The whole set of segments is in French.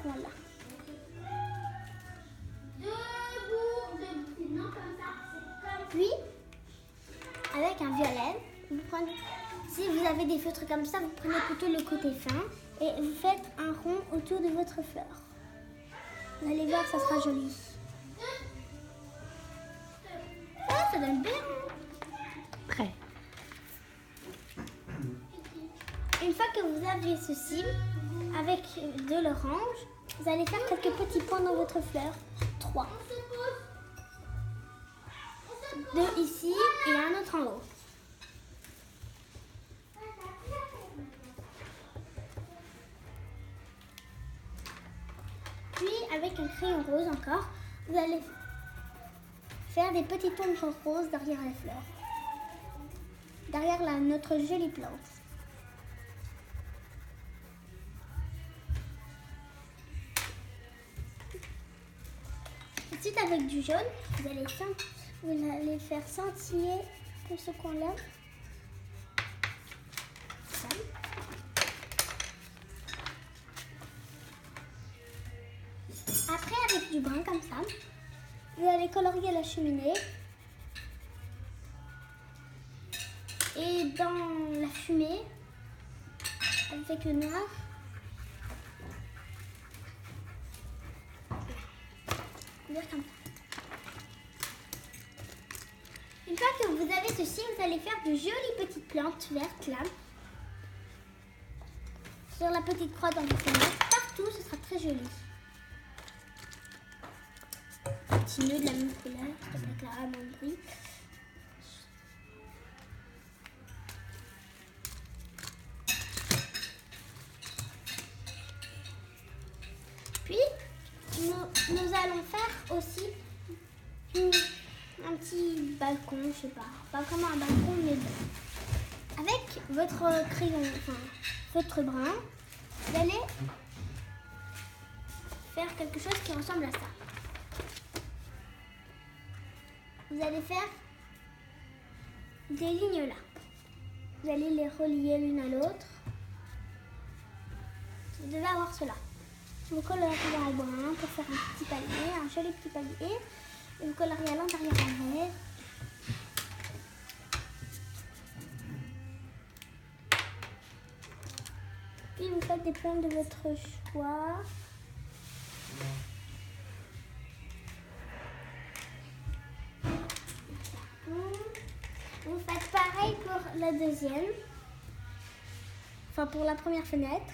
Voilà. Puis, avec un violet, vous prenez, si vous avez des feutres comme ça, vous prenez plutôt le côté fin et vous faites un rond autour de votre fleur. Vous allez voir, ça sera joli. Ah, ça donne bien. Prêt. Une fois que vous avez ceci, avec de l'orange, vous allez faire quelques petits points dans votre fleur. 3. 2 ici et un autre en haut. Puis, avec un crayon rose encore, vous allez faire des petites ombres roses derrière la fleur. Derrière notre jolie plante. Ensuite, avec du jaune, vous allez faire scintiller tout ce coin-là. Après, avec du brun comme ça, vous allez colorier la cheminée. Et dans la fumée, avec le noir, comme ça. Une fois que vous avez ceci, vous allez faire de jolies petites plantes vertes là. Sur la petite croix dans votre fenêtre. Partout, ce sera très joli. Petit nœud de la même couleur, ça fait carrément de bruit. Puis, nous allons faire aussi un petit balcon, je sais pas vraiment un balcon, mais bon. Avec votre crayon, enfin votre brun, vous allez faire quelque chose qui ressemble à ça. Vous allez faire des lignes là. Vous allez les relier l'une à l'autre. Vous devez avoir cela. Vous coloriez en brun pour faire un petit palier, un joli petit palier. Et vous coloriez à l'intérieur en vert. Puis vous faites des plantes de votre choix. Vous faites pareil pour la deuxième. Enfin pour la première fenêtre.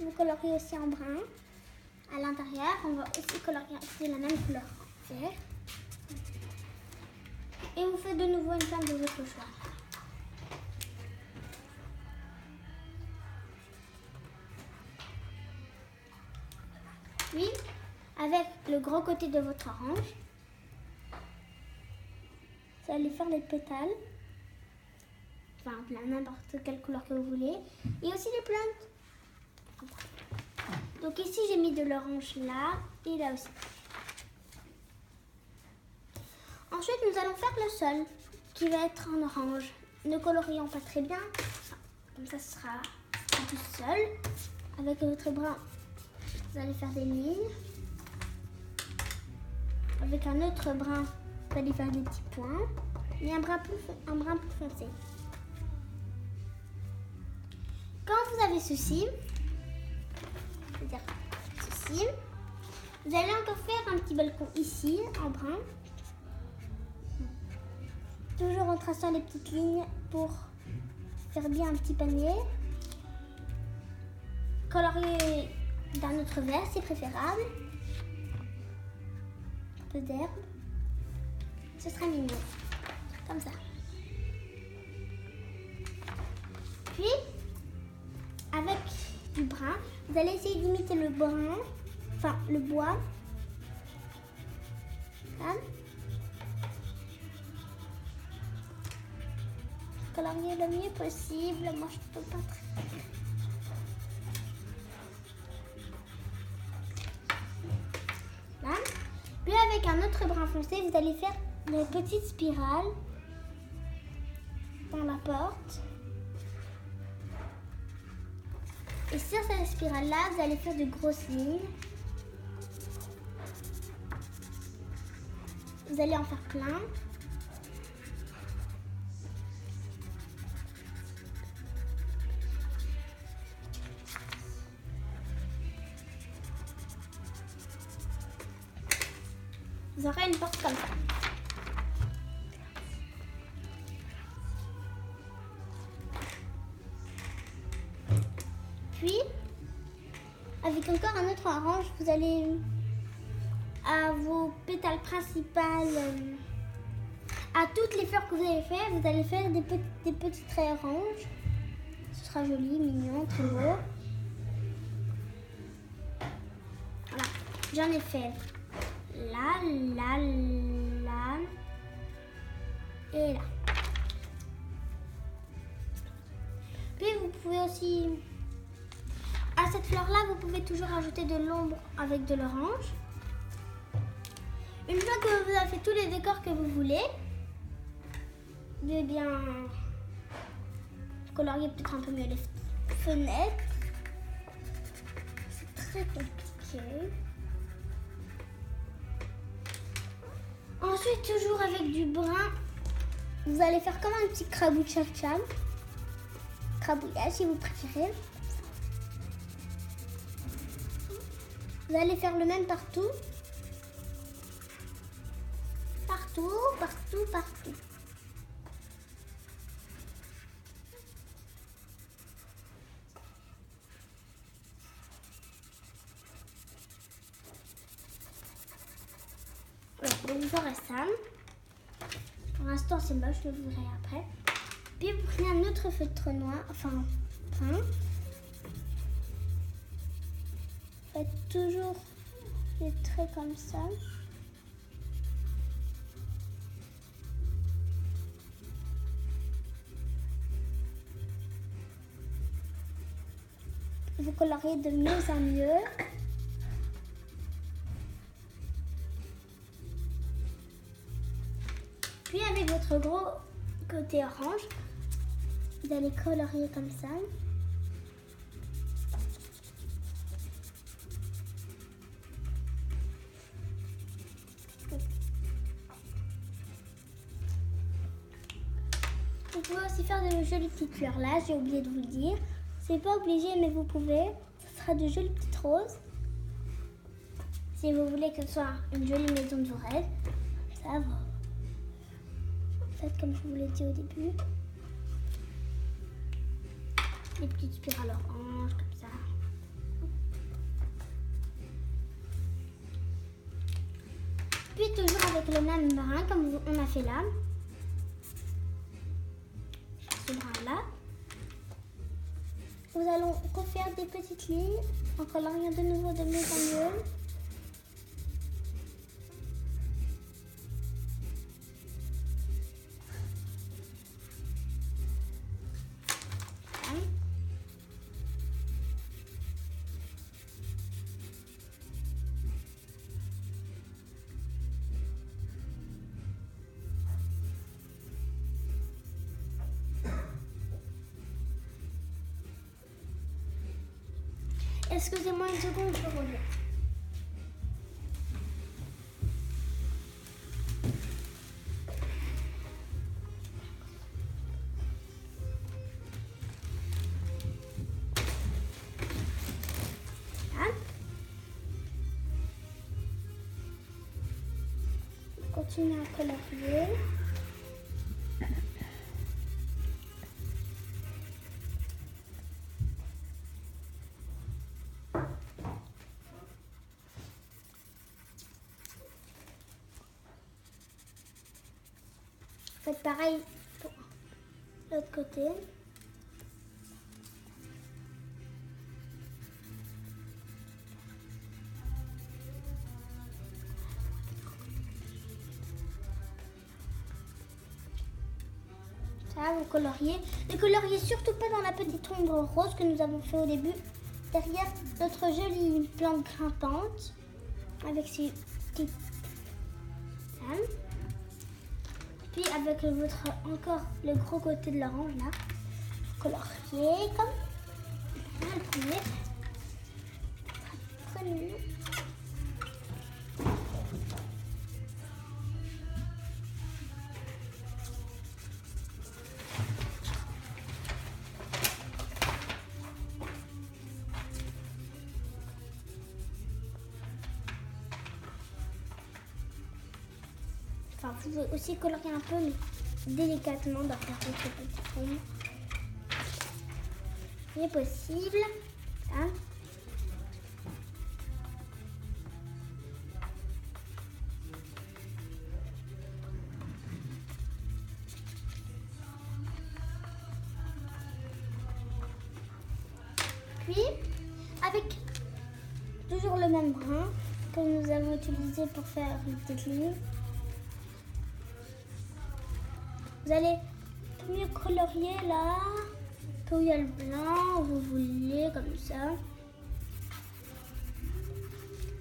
Vous coloriez aussi en brun. À l'intérieur, on va aussi colorier la même couleur en vert. Et vous faites de nouveau une plante de votre choix. Puis, avec le gros côté de votre orange, vous allez faire des pétales. Enfin, n'importe quelle couleur que vous voulez. Et aussi des plantes. Donc ici j'ai mis de l'orange là et là aussi. Ensuite nous allons faire le sol qui va être en orange. Ne colorions pas très bien, comme ça ce sera tout seul. Avec votre brun, vous allez faire des lignes. Avec un autre brun, vous allez faire des petits points et un brun plus foncé. Quand vous avez ceci, c'est-à-dire ceci, vous allez encore faire un petit balcon ici en brun, toujours en traçant les petites lignes pour faire bien un petit panier. Colorier d'un autre vert c'est préférable, un peu d'herbe, ce sera mignon, comme ça. Puis avec du brun, vous allez essayer d'imiter le brun, enfin le bois. Là. Colorier le mieux possible. Moi je peux pas très. Là. Puis avec un autre brun foncé, vous allez faire des petites spirales dans la porte. Et sur cette spirale-là, vous allez faire de grosses lignes. Vous allez en faire plein. Vous aurez une porte comme ça. Puis, avec encore un autre orange, vous allez à vos pétales principales, à toutes les fleurs que vous avez fait, vous allez faire des petits traits orange. Ce sera joli, mignon, très beau. Voilà, j'en ai fait là, là, là et là. Puis vous pouvez aussi, à cette fleur-là, vous pouvez toujours ajouter de l'ombre avec de l'orange. Une fois que vous avez fait tous les décors que vous voulez, de bien colorier peut-être un peu mieux les fenêtres. C'est très compliqué. Ensuite, toujours avec du brun, vous allez faire comme un petit crabou tcham-tcham. Crabouillage si vous préférez. Vous allez faire le même partout. Partout, partout, partout. Voilà, donc vous aurez ça. Pour l'instant c'est moche, je le verrai après. Puis vous prenez un autre feutre noir, enfin brun. Faites toujours des traits comme ça. Vous coloriez de mieux en mieux. Puis avec votre gros côté orange, vous allez colorier comme ça. Vous pouvez aussi faire de jolies petites fleurs là, j'ai oublié de vous le dire. C'est pas obligé, mais vous pouvez. Ce sera de jolies petites roses. Si vous voulez que ce soit une jolie maison de vos rêves, ça va. Faites comme je vous l'ai dit au début. Des petites spirales oranges, comme ça. Puis toujours avec le même brun, comme on a fait là. Ce brun-là. Nous allons refaire des petites lignes en coloriant de nouveau de mieux en mieux. Excusez-moi une seconde, je reviens. Voilà. Continuez à colorier. Faites pareil pour l'autre côté. Ça, vous coloriez. Ne coloriez surtout pas dans la petite ombre rose que nous avons fait au début. Derrière notre jolie plante grimpante avec ses petites flammes. Puis avec encore le gros côté de l'orange là, colorier comme le premier. Très mignon. Enfin, vous pouvez aussi colorier un peu, mais délicatement dans faire votre petit fond. Il est possible. Hein. Puis, avec toujours le même brin que nous avons utilisé pour faire une petite ligne, vous allez mieux colorier là, où il y a le blanc, vous voulez comme ça.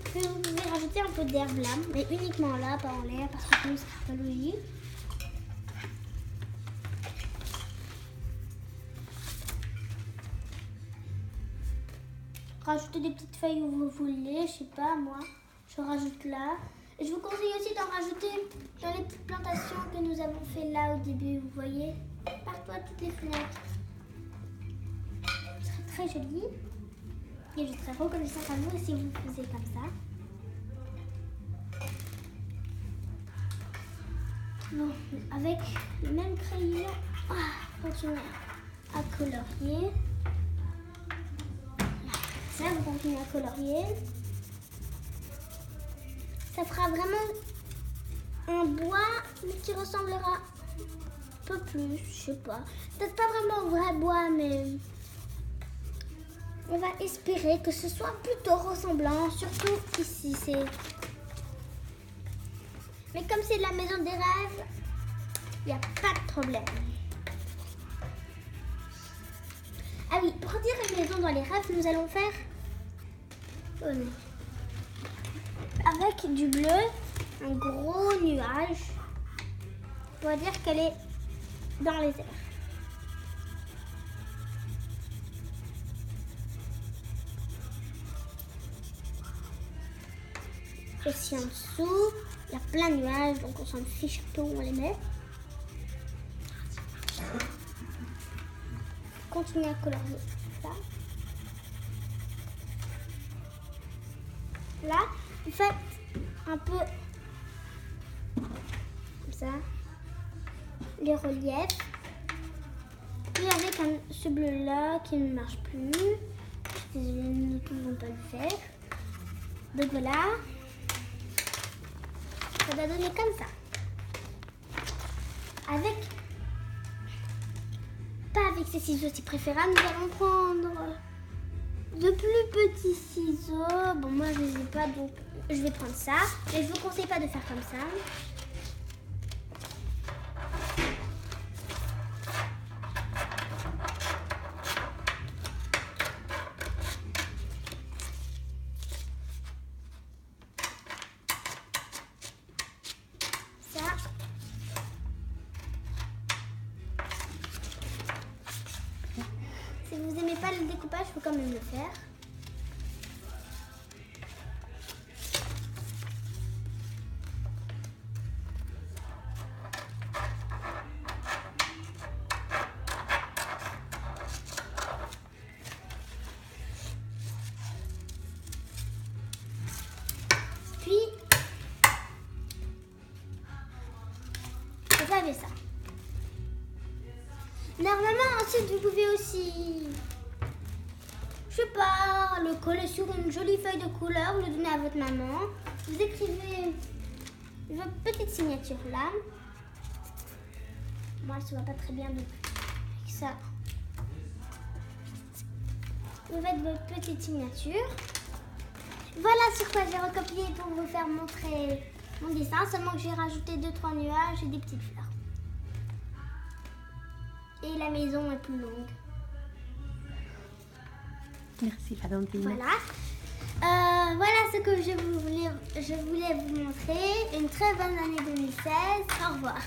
Puis vous pouvez rajouter un peu d'herbe là, mais uniquement là, pas en l'air, parce que sinon ça sera pas logique. Rajoutez des petites feuilles où vous voulez, je sais pas moi, je rajoute là. Et je vous conseille aussi d'en rajouter dans les petites plantations que nous avons fait là au début, vous voyez, partout à toutes les fenêtres. Ce serait très joli. Et je serais reconnaissante à vous si vous le faisiez comme ça. Bon, avec le même crayon, continuez à colorier. Ça, vous continuez à colorier. Ça fera vraiment un bois, mais qui ressemblera un peu plus, je sais pas. Peut-être pas vraiment au vrai bois, mais on va espérer que ce soit plutôt ressemblant, surtout ici. Mais comme c'est la maison des rêves, il n'y a pas de problème. Ah oui, pour dire une maison dans les rêves, nous allons faire avec du bleu, un gros nuage pour dire qu'elle est dans les airs. Ici en dessous, il y a plein de nuages, donc on s'en fiche un peu où on les met. Continuez à colorier ça. Là, vous faites un peu comme ça les reliefs. Puis avec ce bleu là qui ne marche plus. Désolée, nous ne pouvons pas le faire. Donc voilà. Ça va donner comme ça. Pas avec ces ciseaux si préférables, nous allons prendre de plus petits ciseaux. Bon, moi je les ai pas, donc je vais prendre ça. Mais je vous conseille pas de faire comme ça. Si vous n'aimez pas le découpage, il faut quand même le faire. Puis, vous avez ça. Normalement, ensuite, vous pouvez aussi, je sais pas, le coller sur une jolie feuille de couleur, le donner à votre maman. Vous écrivez votre petite signature là. Moi, elle se voit pas très bien, donc avec ça. Vous faites votre petite signature. Voilà sur quoi j'ai recopié pour vous faire montrer mon dessin, seulement que j'ai rajouté 2-3 nuages et des petites fleurs. Et la maison est plus longue. Merci Valentine. Voilà. Voilà ce que je voulais vous montrer. Une très bonne année 2016. Au revoir.